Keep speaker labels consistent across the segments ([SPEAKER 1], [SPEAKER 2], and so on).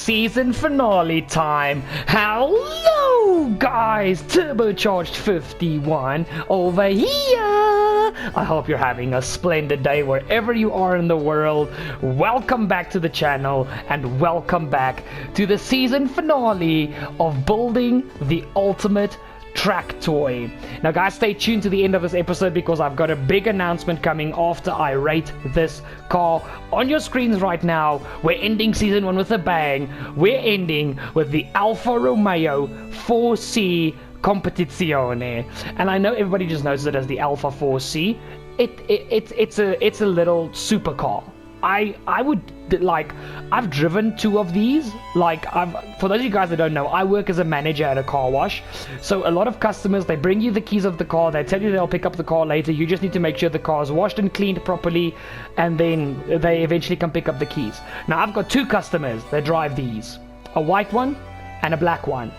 [SPEAKER 1] season finale time. Hello guys, Turbocharged 51 over here. I hope you're having a splendid day wherever you are in the world. Welcome back to the channel and welcome back to the season finale of building the ultimate track toy. Now guys, stay tuned to the end of this episode because I've got a big announcement coming after I rate this car. On your screens right now, we're ending season 1 with a bang. We're ending with the Alfa Romeo 4C Competizione, and I know everybody just knows it as the Alfa 4C. It's a little supercar. I would like, I've driven 2 of these. Like, for those of you guys that don't know, I work as a manager at a car wash. So a lot of customers, they bring you the keys of the car, they tell you they'll pick up the car later. You just need to make sure the car is washed and cleaned properly, and then they eventually come pick up the keys. Now I've got 2 customers that drive these, a white one and a black one.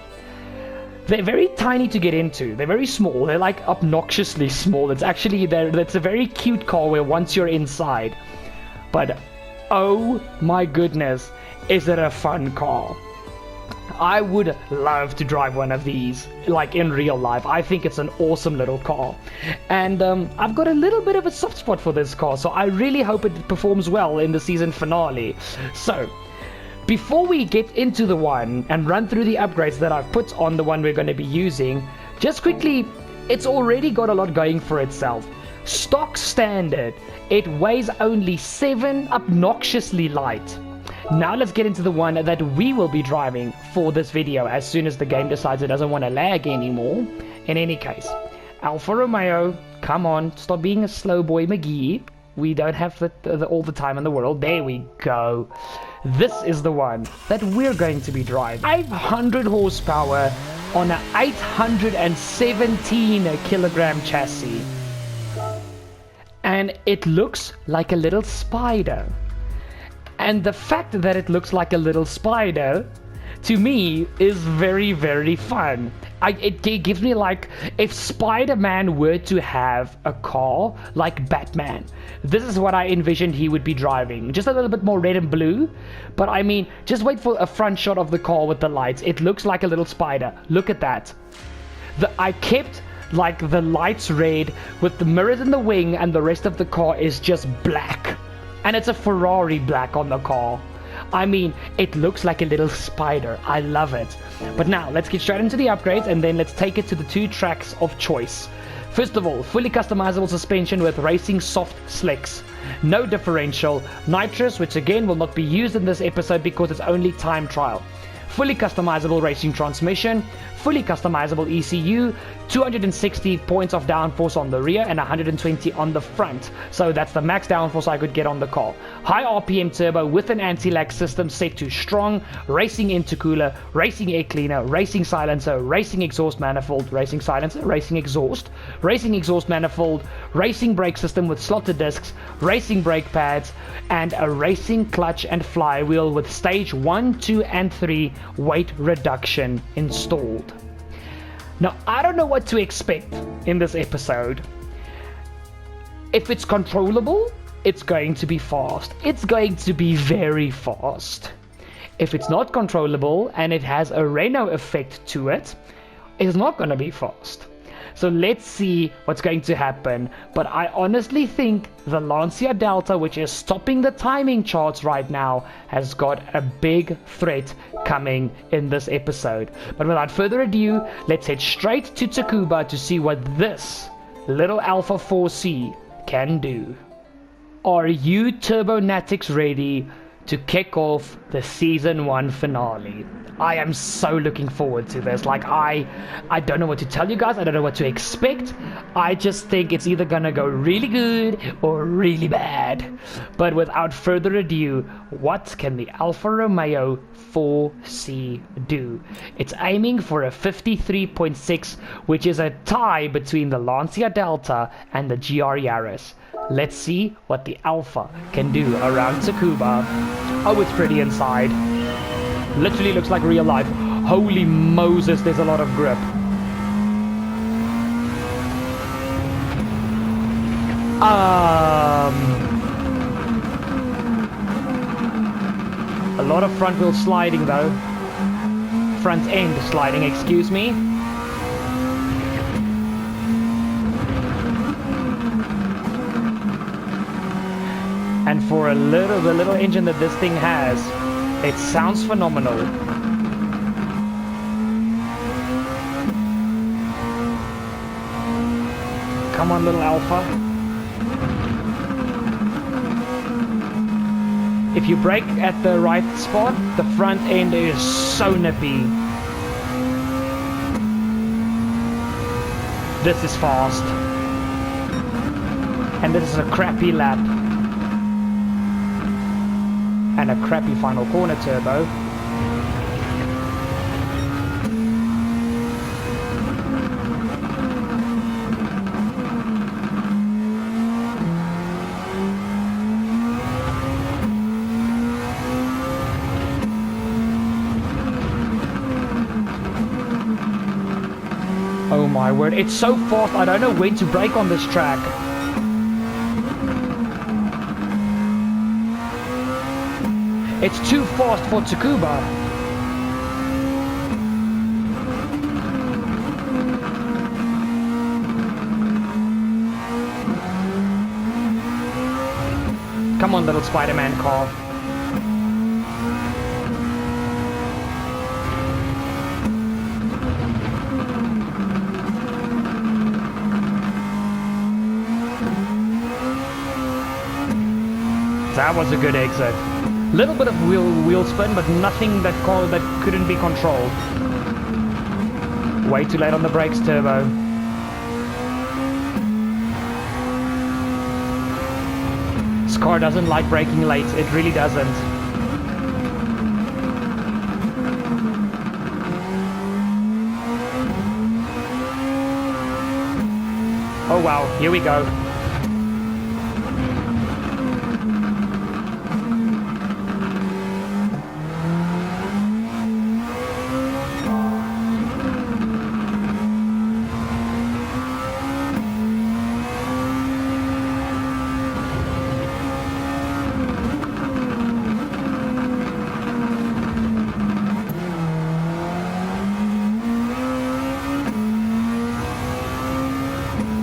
[SPEAKER 1] They're very tiny to get into. They're very small. They're like obnoxiously small. It's a very cute car where once you're inside. But oh my goodness, is it a fun car. I would love to drive one of these, like in real life. I think it's an awesome little car. And I've got a little bit of a soft spot for this car, so I really hope it performs well in the season finale. So, before we get into the one and run through the upgrades that I've put on the one we're going to be using, just quickly, it's already got a lot going for itself. Stock standard, it weighs only 7, obnoxiously light. Now let's get into the one that we will be driving for this video as soon as the game decides it doesn't want to lag anymore. In any case, Alfa Romeo, come on, stop being a slow boy McGee. We don't have all the time in the world. There we go. This is the one that we're going to be driving. 500 horsepower on an 817 kilogram chassis. And it looks like a little spider. And the fact that it looks like a little spider, to me, is very, very fun. It gives me, like, if Spider-Man were to have a car like Batman, this is what I envisioned he would be driving. Just a little bit more red and blue. But I mean, just wait for a front shot of the car with the lights. It looks like a little spider. Look at that. I kept like the lights red with the mirrors in the wing, and the rest of the car is just black. And it's a Ferrari black on the car. I mean, it looks like a little spider. I love it. But now, let's get straight into the upgrades, and then let's take it to the 2 tracks of choice. First of all, fully customizable suspension with racing soft slicks. No differential. Nitrous, which again will not be used in this episode because it's only time trial. Fully customizable racing transmission, fully customizable ECU, 260 points of downforce on the rear and 120 on the front. So that's the max downforce I could get on the car. High RPM turbo with an anti-lag system set to strong, racing intercooler, racing air cleaner, racing silencer, racing exhaust manifold, racing silencer, racing exhaust manifold, racing brake system with slotted discs, racing brake pads, and a racing clutch and flywheel with stage 1, 2, and 3 weight reduction installed. Now, I don't know what to expect in this episode. If it's controllable, it's going to be fast. It's going to be very fast. If it's not controllable and it has a Renault effect to it, it's not going to be fast. So let's see what's going to happen. But I honestly think the Lancia Delta, which is topping the timing charts right now, has got a big threat coming in this episode. But without further ado, let's head straight to Tsukuba to see what this little Alfa 4C can do. Are you TurboNatics ready to kick off the season 1 finale? I am so looking forward to this. Like, I don't know what to tell you guys. I don't know what to expect. I just think it's either gonna go really good or really bad. But without further ado, what can the Alfa Romeo 4C do? It's aiming for a 53.6, which is a tie between the Lancia Delta and the GR Yaris. Let's see what the Alfa can do around Tsukuba. Oh, it's pretty inside. Literally looks like real life. Holy Moses, there's a lot of grip. A lot of front wheel sliding though. Front end sliding, excuse me. And for the little engine that this thing has, it sounds phenomenal. Come on, little Alpha. If you brake at the right spot, the front end is so nippy. This is fast. And this is a crappy lap. And a crappy final corner turbo. Oh my word, it's so fast, I don't know when to brake on this track. It's too fast for Tsukuba. Come on, little Spider-Man car. That was a good exit. Little bit of wheel spin, but nothing that couldn't be controlled. Way too late on the brakes, Turbo. This car doesn't like braking late. It really doesn't. Oh wow, here we go.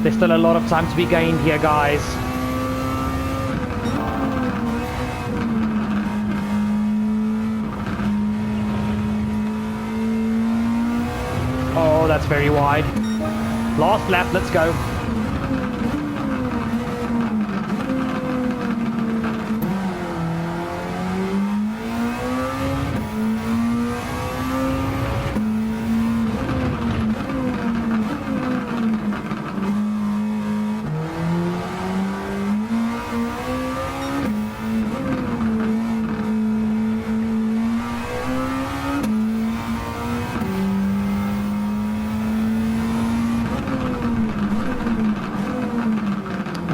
[SPEAKER 1] There's still a lot of time to be gained here, guys. Oh, that's very wide. Last lap, let's go.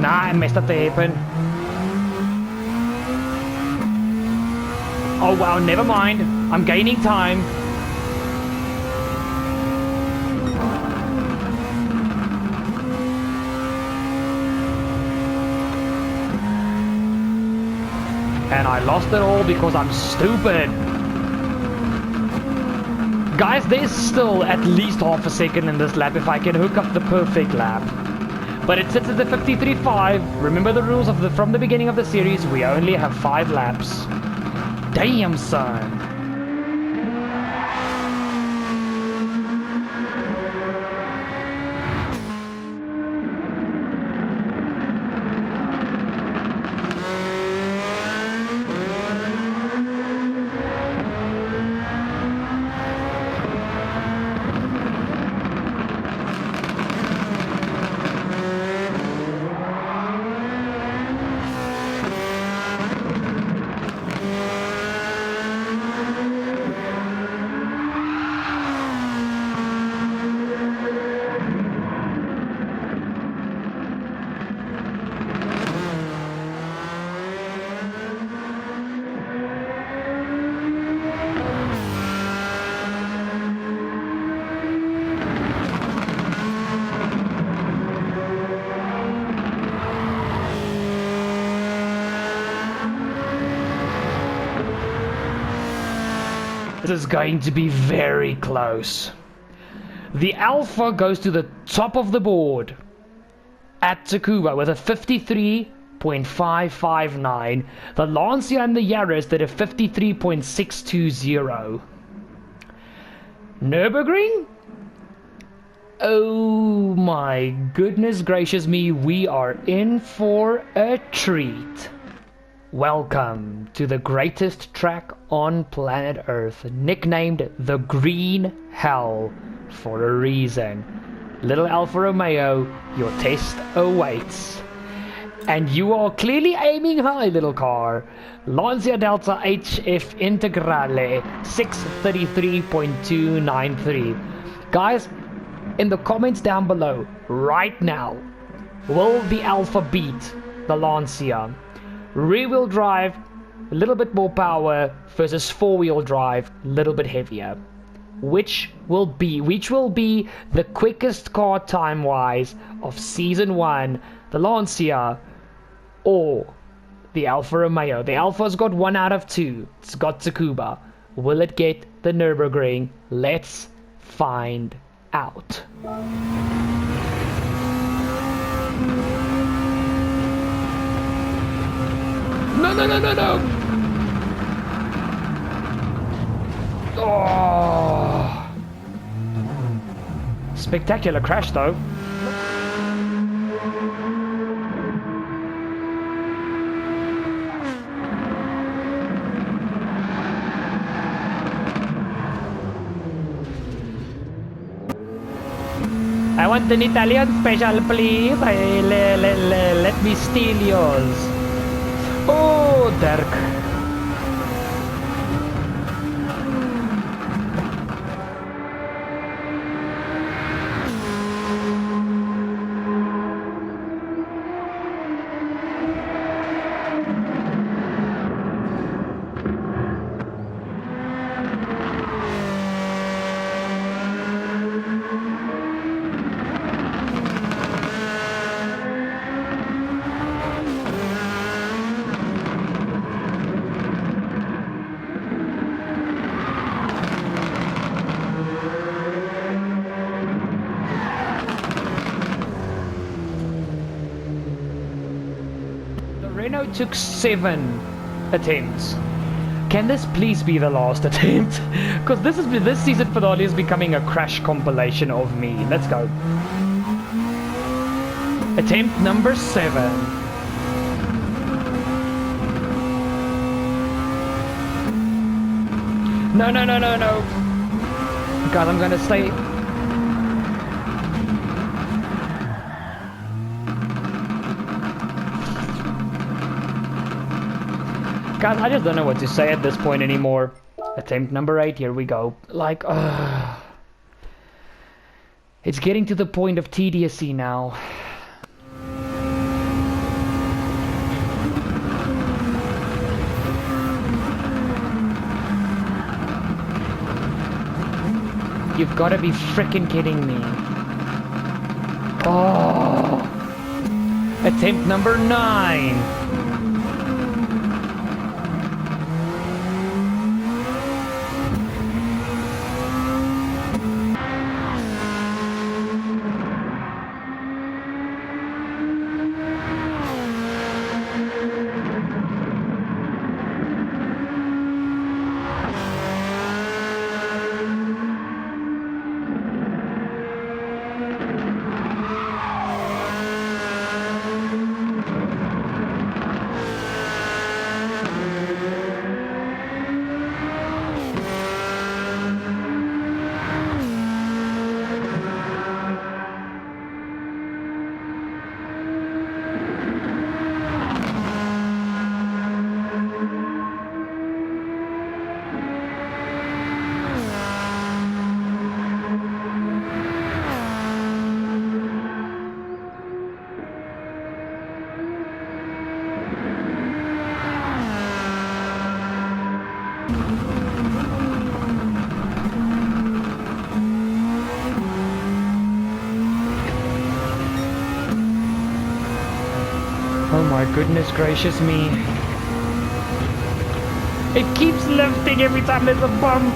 [SPEAKER 1] Nah, I messed up the hairpin. Oh wow, never mind. I'm gaining time. And I lost it all because I'm stupid. Guys, there's still at least half a second in this lap if I can hook up the perfect lap. But it sits at the 53.5. Remember the rules from the beginning of the series, we only have 5 laps. Damn, son. This is going to be very close. The Alpha goes to the top of the board at Tsukuba with a 53.559. The Lancia and the Yaris did a 53.620. Nürburgring? Oh my goodness gracious me, we are in for a treat. Welcome to the greatest track on planet Earth, nicknamed the Green Hell for a reason. Little Alfa Romeo, your test awaits. And you are clearly aiming high, little car. Lancia Delta HF Integrale 633.293. Guys, in the comments down below, right now, will the Alpha beat the Lancia? Rear-wheel drive, a little bit more power versus four-wheel drive, a little bit heavier. Which will be the quickest car time-wise of Season 1, the Lancia or the Alfa Romeo? The Alfa's got 1 out of 2. It's got Tsukuba. Will it get the Nürburgring? Let's find out. No. Oh. Spectacular crash though. I want an Italian special, please. Let me steal yours. Oh, Dirk. Renault took 7 attempts. Can this please be the last attempt? Because this season finale is becoming a crash compilation of me. Let's go. Attempt number 7. No. God, I'm gonna stay. God, I just don't know what to say at this point anymore. Attempt number 8, here we go. Like, it's getting to the point of tediousy now. You've got to be freaking kidding me. Oh. Attempt number 9. Oh my goodness gracious me. It keeps lifting every time there's a bump.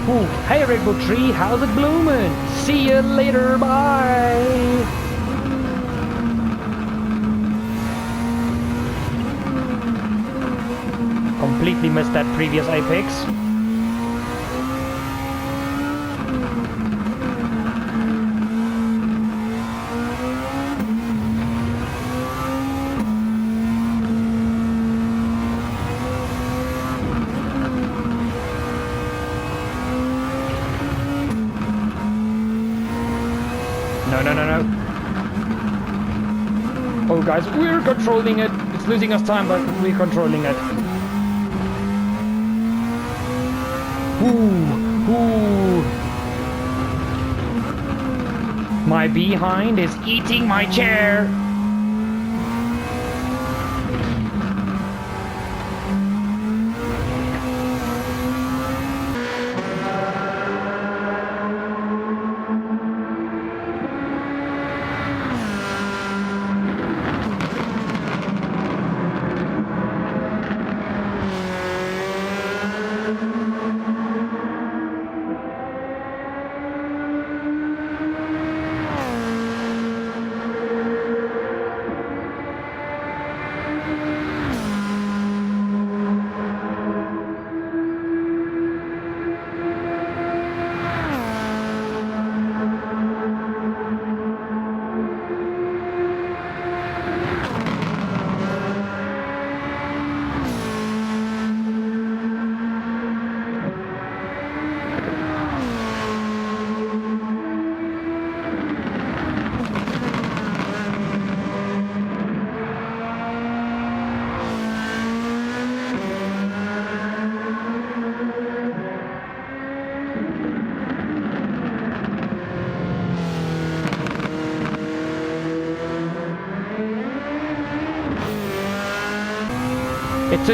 [SPEAKER 1] Ooh, hey Rainbow Tree, how's it blooming? See you later, bye! Completely missed that previous apex. No. Oh guys, we're controlling it. It's losing us time, but we're controlling it. Ooh. My behind is eating my chair.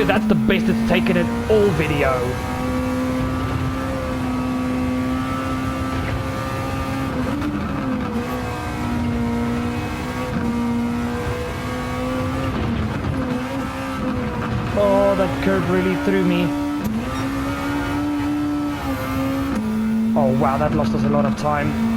[SPEAKER 1] That's the best it's taken in all video. Oh, that curve really threw me. Oh wow, that lost us a lot of time.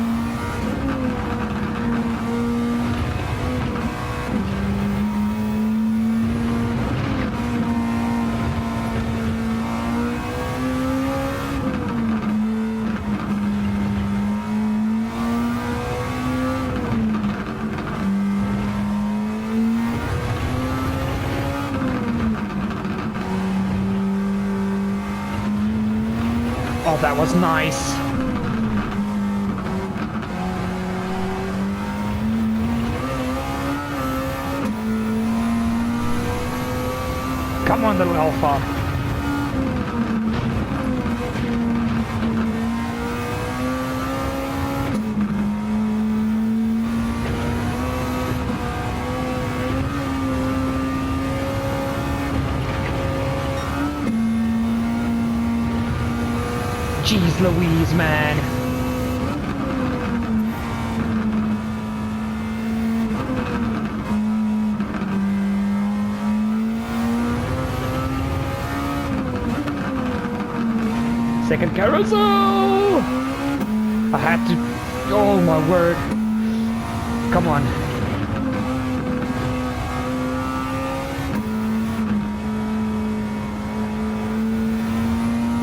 [SPEAKER 1] Oh, that was nice. Come on, little alpha. Jeez Louise, man. Second carousel! I had to... Oh my word. Come on.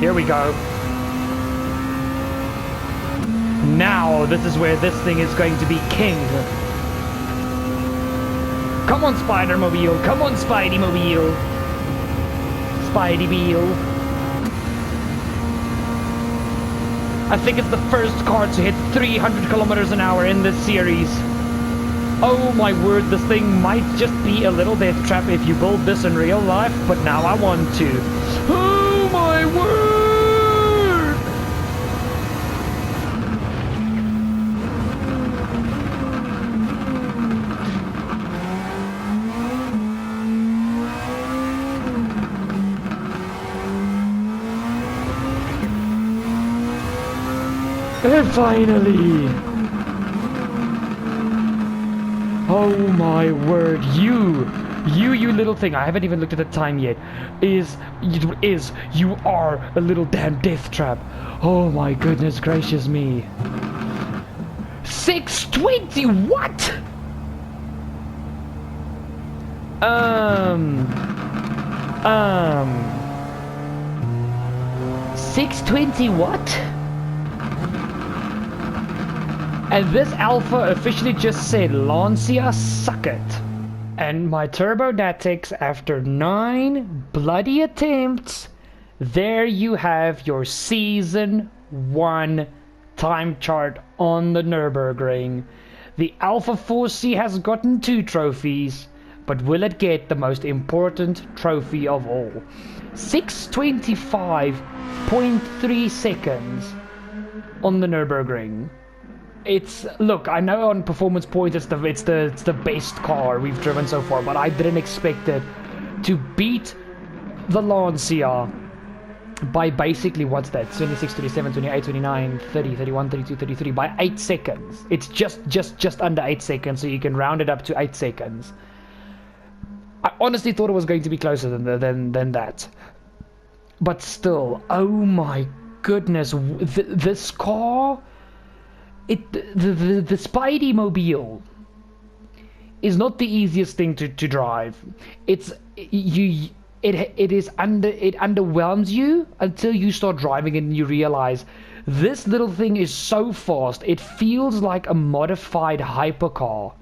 [SPEAKER 1] Here we go. Now, this is where this thing is going to be king. Come on, Spider-Mobile. Come on, Spidey-Mobile. Spidey-Mobile. I think it's the first car to hit 300 kilometers an hour in this series. Oh my word, this thing might just be a little death trap if you build this in real life, but now I want to. Oh my word! Finally! Oh my word, you You little thing, I haven't even looked at the time yet, you are a little damn death trap. Oh my goodness gracious me. 620, what? 620 what? And this alpha officially just said, Lancia, suck it. And my TurboNatics, after 9 bloody attempts, there you have your Season 1 time chart on the Nürburgring. The Alpha 4C has gotten 2 trophies, but will it get the most important trophy of all? 625.3 seconds on the Nürburgring. Look, I know on performance points it's the best car we've driven so far, but I didn't expect it to beat the Lancia by basically, what's that, 26, 27, 28, 29, 30, 31, 32, 33, by 8 seconds. It's just under 8 seconds, so you can round it up to 8 seconds. I honestly thought it was going to be closer than that. But still, oh my goodness, this car, the Spidey mobile is not the easiest thing to drive. It underwhelms you until you start driving it and you realize this little thing is so fast. It feels like a modified hypercar.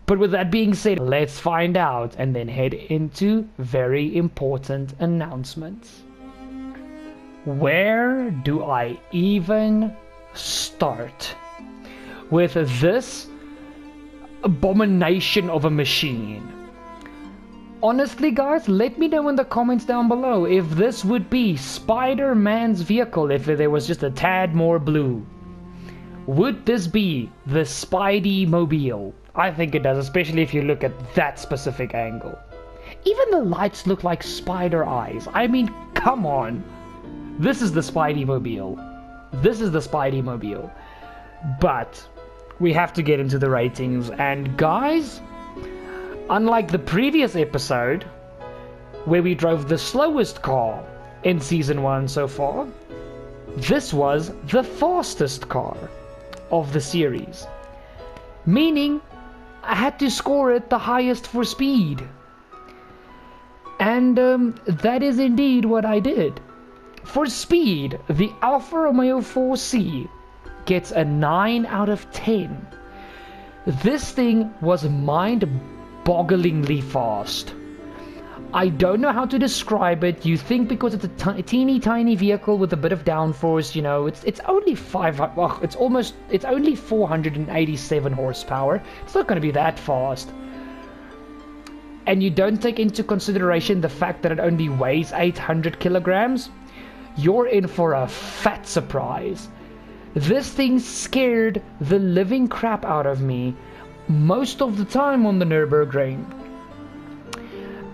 [SPEAKER 1] But with that being said, let's find out and then head into very important announcements. Where do I even start with this abomination of a machine? Honestly, guys, let me know in the comments down below if this would be Spider-Man's vehicle if there was just a tad more blue. Would this be the Spidey mobile? I think it does, especially if you look at that specific angle. Even the lights look like spider eyes. I mean, come on. This is the Spidey mobile. This is the Spidey mobile. But we have to get into the ratings, and guys, unlike the previous episode where we drove the slowest car in Season 1 so far, this was the fastest car of the series. Meaning, I had to score it the highest for speed. And that is indeed what I did. For speed, the Alfa Romeo 4C gets a 9 out of 10. This thing was mind-bogglingly fast. I don't know how to describe it. You think because it's a teeny tiny vehicle with a bit of downforce, you know, it's only it's only 487 horsepower. It's not going to be that fast. And you don't take into consideration the fact that it only weighs 800 kilograms. You're in for a fat surprise. This thing scared the living crap out of me most of the time on the Nürburgring.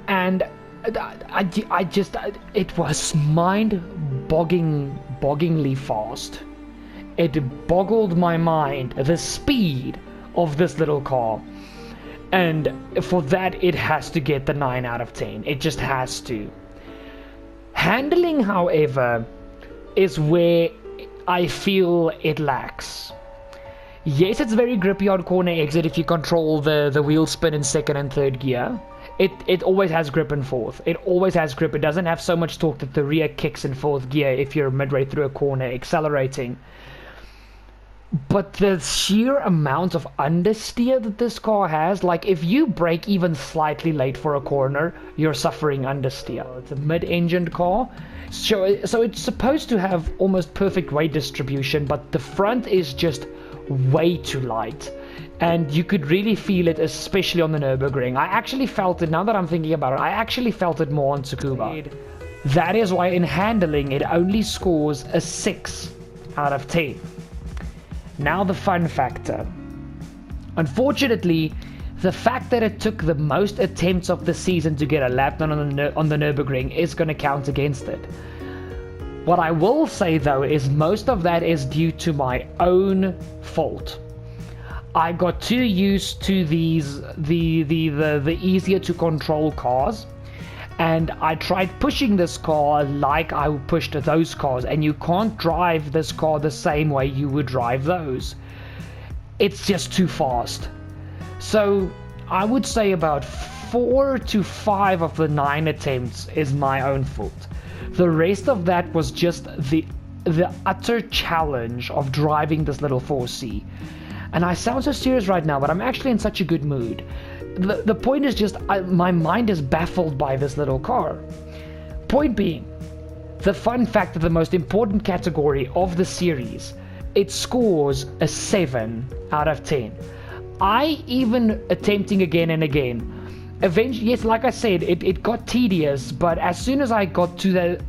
[SPEAKER 1] And it was mind-bogglingly fast. It boggled my mind, the speed of this little car. And for that, it has to get the 9 out of 10. It just has to. Handling, however, is where I feel it lacks. Yes, it's very grippy on corner exit if you control the wheel spin in 2nd and 3rd gear. It always has grip in 4th. It always has grip. It doesn't have so much torque that the rear kicks in 4th gear if you're midway through a corner accelerating. But the sheer amount of understeer that this car has, like if you brake even slightly late for a corner, you're suffering understeer. It's a mid-engined car, so it's supposed to have almost perfect weight distribution, but the front is just way too light. And you could really feel it, especially on the Nürburgring. I actually felt it, now that I'm thinking about it, I actually felt it more on Tsukuba. That is why in handling it only scores a 6 out of 10. Now the fun factor. Unfortunately, the fact that it took the most attempts of the season to get a lap done on the Nürburgring is going to count against it. What I will say though is most of that is due to my own fault. I got too used to these the easier to control cars, and I tried pushing this car like I pushed those cars, and you can't drive this car the same way you would drive those. It's just too fast. So I would say about 4 to 5 of the 9 attempts is my own fault. The rest of that was just the utter challenge of driving this little 4C. And I sound so serious right now, but I'm actually in such a good mood. The point is just, my mind is baffled by this little car. Point being, the fun fact of the most important category of the series, it scores a 7 out of 10. I even attempting again and again. Eventually, yes, like I said, it got tedious, but as soon as I got to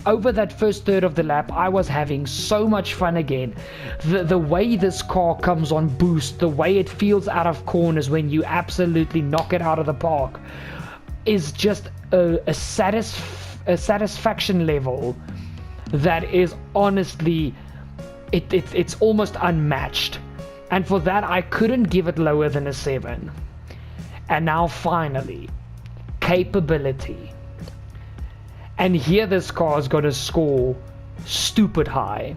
[SPEAKER 1] over that first third of the lap, I was having so much fun again. The way this car comes on boost, the way it feels out of corners when you absolutely knock it out of the park, is just a satisfaction level that is honestly, it's almost unmatched. And for that, I couldn't give it lower than a 7. And now finally, capability. And here this car is going to score stupid high.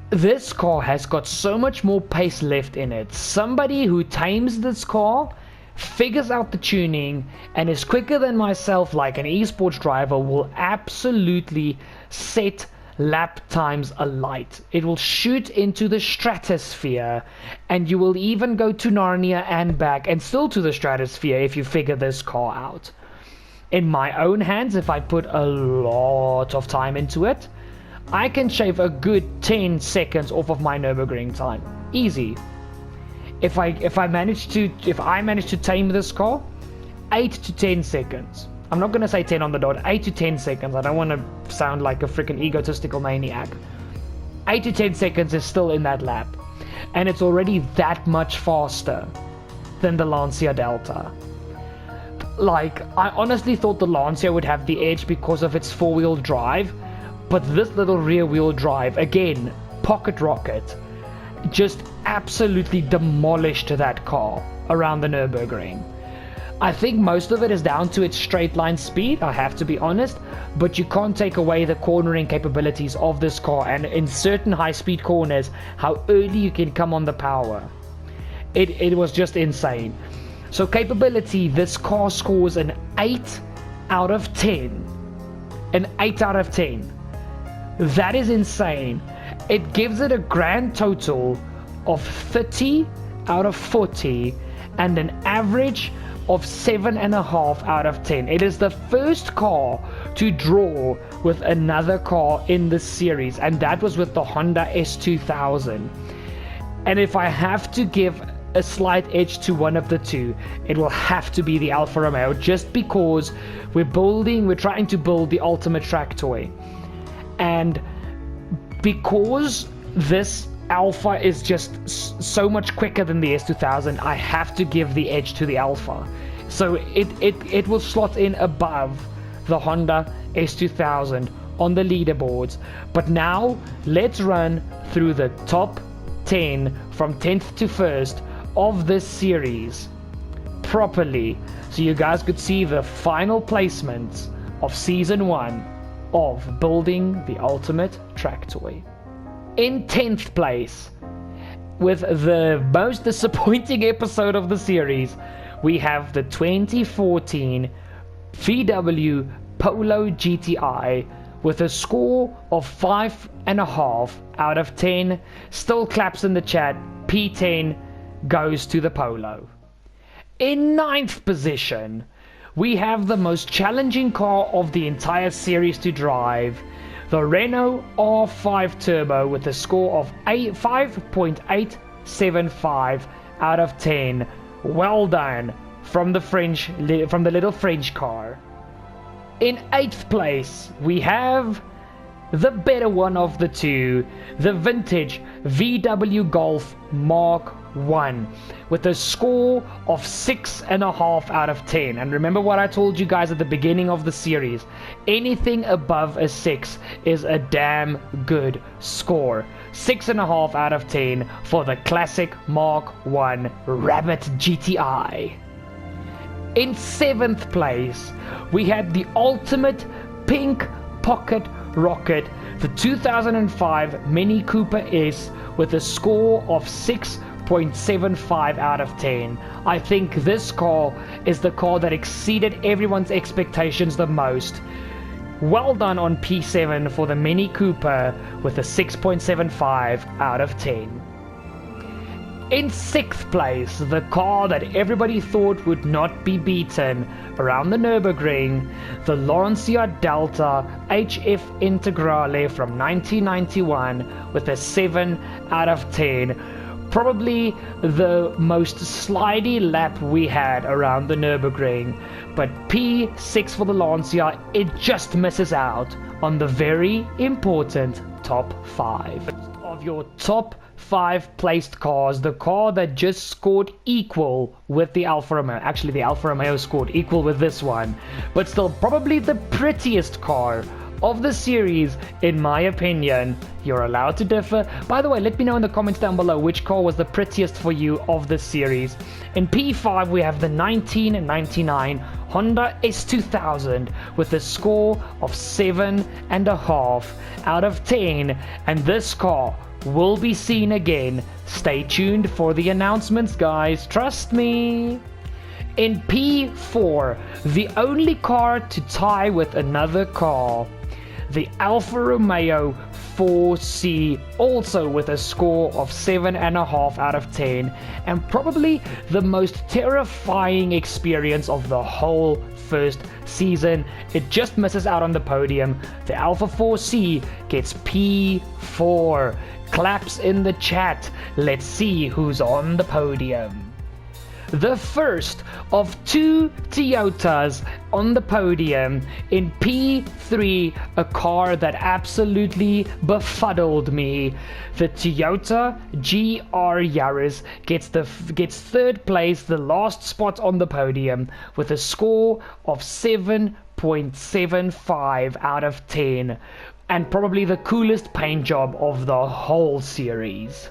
[SPEAKER 1] This car has got so much more pace left in it. Somebody who tames this car, figures out the tuning, and is quicker than myself like an esports driver will absolutely set lap times alight. It will shoot into the stratosphere, and you will even go to Narnia and back and still to the stratosphere if you figure this car out. In my own hands, if I put a lot of time into it, I can shave a good 10 seconds off of my Nürburgring time. Easy. If I manage to tame this car, 8 to 10 seconds. I'm not going to say 10 on the dot, 8 to 10 seconds. I don't want to sound like a freaking egotistical maniac. 8 to 10 seconds is still in that lap. And it's already that much faster than the Lancia Delta. Like, I honestly thought the Lancia would have the edge because of its 4-wheel drive. But this little rear-wheel drive, again, pocket rocket, just absolutely demolished that car around the Nürburgring. I think most of it is down to its straight line speed, I have to be honest, but you can't take away the cornering capabilities of this car, and in certain high speed corners, how early you can come on the power. It was just insane. So capability, this car scores an 8 out of 10. An 8 out of 10. That is insane. It gives it a grand total of 30 out of 40 and an average of 7.5 out of 10. It is the first car to draw with another car in this series, and that was with the Honda S2000. And if I have to give a slight edge to one of the two, it will have to be the Alfa Romeo, just because we're trying to build the ultimate track toy. And because this Alpha is just so much quicker than the S2000, I have to give the edge to the Alpha. So it will slot in above the Honda S2000 on the leaderboards. But now let's run through the top 10 from 10th to 1st of this series properly, so you guys could see the final placements of season 1 of building the ultimate track toy. In 10th place, with the most disappointing episode of the series, we have the 2014 VW Polo GTI with a score of 5.5 out of 10. Still claps in the chat. P10 goes to the Polo. In 9th position, we have the most challenging car of the entire series to drive, the Renault R5 Turbo with a score of 5.875 out of 10. Well done from the little French car. In 8th place, we have the better one of the two, the vintage VW Golf Mark 1 with a score of 6.5 out of 10. And remember what I told you guys at the beginning of the series, anything above a 6 is a damn good score. 6.5 out of 10 for the classic Mark 1 Rabbit GTI. In 7th place, we had the ultimate pink pocket rocket, the 2005 Mini Cooper S with a score of 6.75 out of 10. I think this car is the car that exceeded everyone's expectations the most. Well done on P7 for the Mini Cooper with a 6.75 out of 10. In 6th place, the car that everybody thought would not be beaten around the Nürburgring, the Lancia Delta HF Integrale from 1991 with a 7 out of 10. Probably the most slidey lap we had around the Nürburgring, but P6 for the Lancia, it just misses out on the very important top 5. Of your top 5 placed cars, the car that just scored equal with the Alfa Romeo. Actually, the Alfa Romeo scored equal with this one, but still probably the prettiest car of the series, in my opinion. You're allowed to differ. By the way, let me know in the comments down below which car was the prettiest for you of this series. In P5, we have the 1999 Honda S2000 with a score of 7.5 out of 10, and this car will be seen again. Stay tuned for the announcements, guys. Trust me. In P4, the only car to tie with another car, the Alfa Romeo 4C, also with a score of 7.5 out of 10, and probably the most terrifying experience of the whole first season. It just misses out on the podium. The Alfa 4C gets P4. Claps in the chat. Let's see who's on the podium. The first of 2 Toyotas on the podium. In P3, a car that absolutely befuddled me. The Toyota GR Yaris gets 3rd place, the last spot on the podium, with a score of 7.75 out of 10. And probably the coolest paint job of the whole series.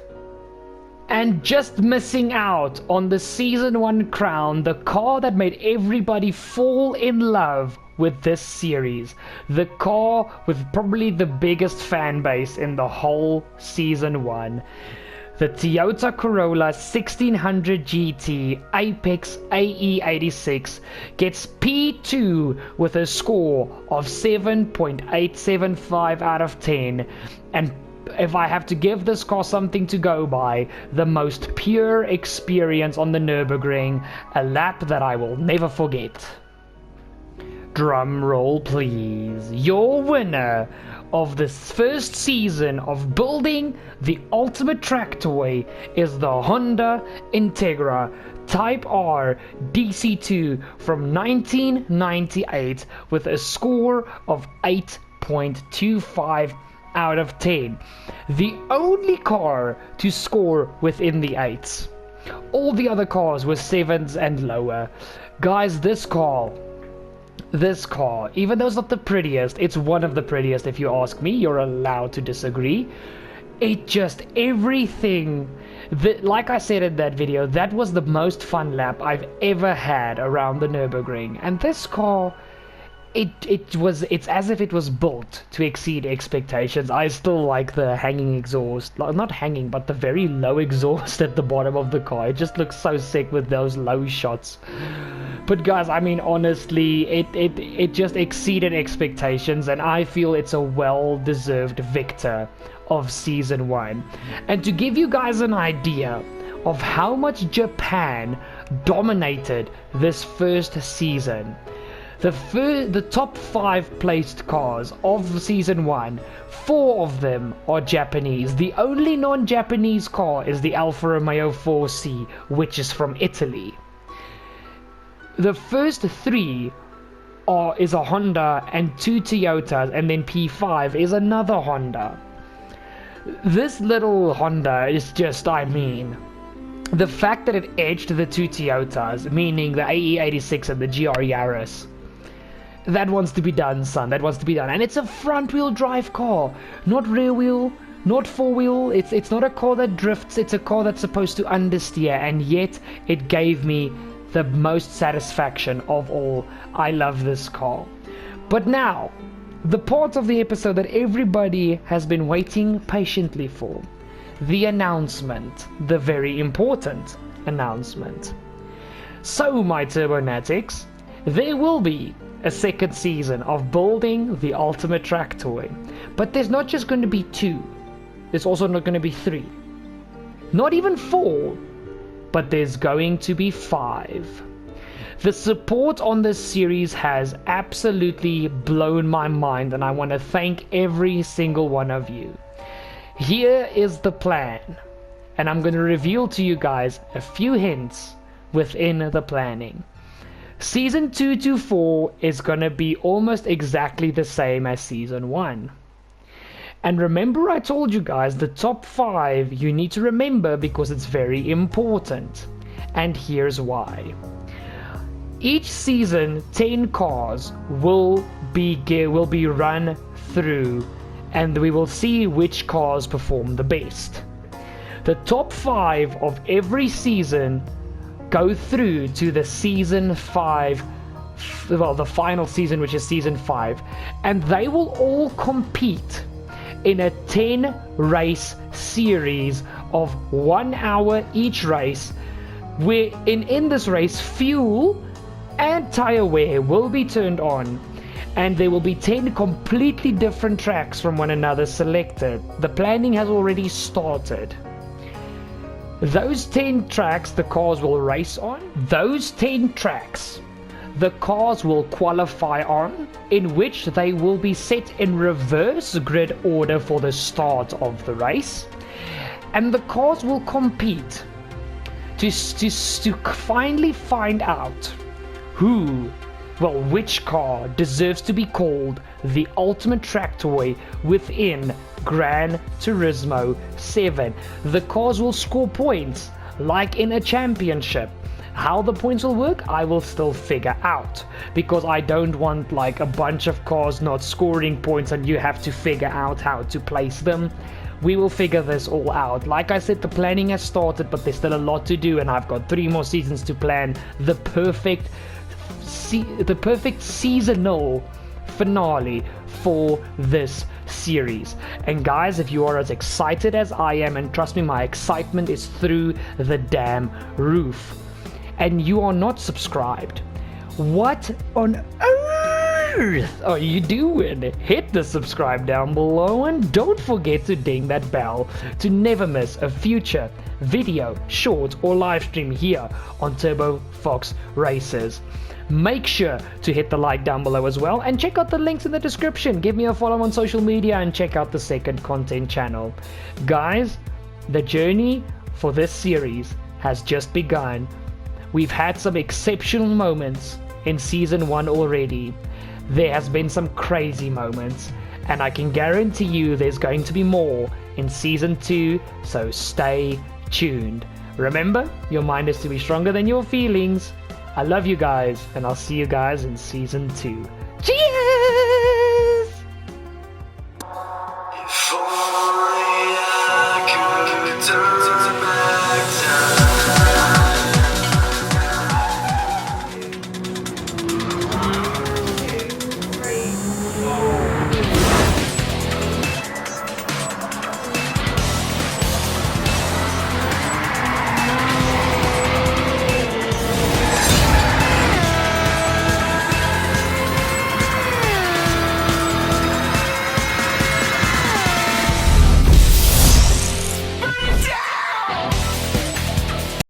[SPEAKER 1] And just missing out on the Season 1 crown, the car that made everybody fall in love with this series. The car with probably the biggest fan base in the whole Season 1. The Toyota Corolla 1600 GT Apex AE86 gets P2 with a score of 7.875 out of 10. And if I have to give this car something to go by, the most pure experience on the Nürburgring, a lap that I will never forget. Drum roll please. Your winner of this first season of building the ultimate track toy is the Honda Integra Type R DC2 from 1998 with a score of 8.25 out of 10. The only car to score within the 8s. All the other cars were 7s and lower. Guys, this car, even though it's not the prettiest, it's one of the prettiest if you ask me. You're allowed to disagree. It just, everything, like I said in that video, that was the most fun lap I've ever had around the Nürburgring. And this car, it's as if it was built to exceed expectations. I still like the hanging exhaust, not hanging, but the very low exhaust at the bottom of the car. It just looks so sick with those low shots. But guys, I mean, honestly, it just exceeded expectations, and I feel it's a well-deserved victor of Season 1. And to give you guys an idea of how much Japan dominated this first season, the top 5 placed cars of Season 1, 4 of them are Japanese. The only non-Japanese car is the Alfa Romeo 4C, which is from Italy. The first 3 is a Honda and 2 Toyotas, and then P5 is another Honda. This little Honda is just, I mean, the fact that it edged the 2 Toyotas, meaning the AE86 and the GR Yaris, that wants to be done, son. That wants to be done. And it's a front-wheel drive car, not rear-wheel, not four-wheel. It's not a car that drifts. It's a car that's supposed to understeer, and yet it gave me the most satisfaction of all. I love this car. But now, the part of the episode that everybody has been waiting patiently for. The announcement. The very important announcement. So, my TurboNatics, there will be a second season of building the ultimate track toy. But there's not just going to be 2. There's also not going to be 3. Not even 4. But there's going to be 5. The support on this series has absolutely blown my mind, and I want to thank every single one of you. Here is the plan, and I'm going to reveal to you guys a few hints within the planning. Season 2 to 4 is going to be almost exactly the same as Season 1. And remember, I told you guys the top 5 you need to remember because it's very important. And here's why. Each season, 10 cars will be run through, and we will see which cars perform the best. The top 5 of every season go through to the Season 5, well, the final season, which is Season 5, and they will all compete in a 10 race series of 1 hour each race, where in this race fuel and tire wear will be turned on, and there will be 10 completely different tracks from one another selected. The planning has already started. Those 10 tracks the cars will race on, those 10 tracks the cars will qualify on, in which they will be set in reverse grid order for the start of the race, and the cars will compete to finally find out which car deserves to be called the ultimate track toy within Gran Turismo 7. The cars will score points like in a championship. How the points will work, I will still figure out, because I don't want like a bunch of cars not scoring points and you have to figure out how to place them. We will figure this all out. Like I said, the planning has started, but there's still a lot to do, and I've got 3 more seasons to plan the perfect seasonal finale for this series. And guys, if you are as excited as I am, and trust me, my excitement is through the damn roof, and you are not subscribed, what on earth are you doing? Hit the subscribe down below, and don't forget to ding that bell to never miss a future video, short, or live stream here on Turbo Fox Racers. Make sure to hit the like down below as well, and check out the links in the description. Give me a follow on social media and check out the second content channel. Guys, the journey for this series has just begun. We've had some exceptional moments in Season 1 already. There has been some crazy moments, and I can guarantee you there's going to be more in Season 2, so stay tuned. Remember, your mind is to be stronger than your feelings. I love you guys, and I'll see you guys in Season 2.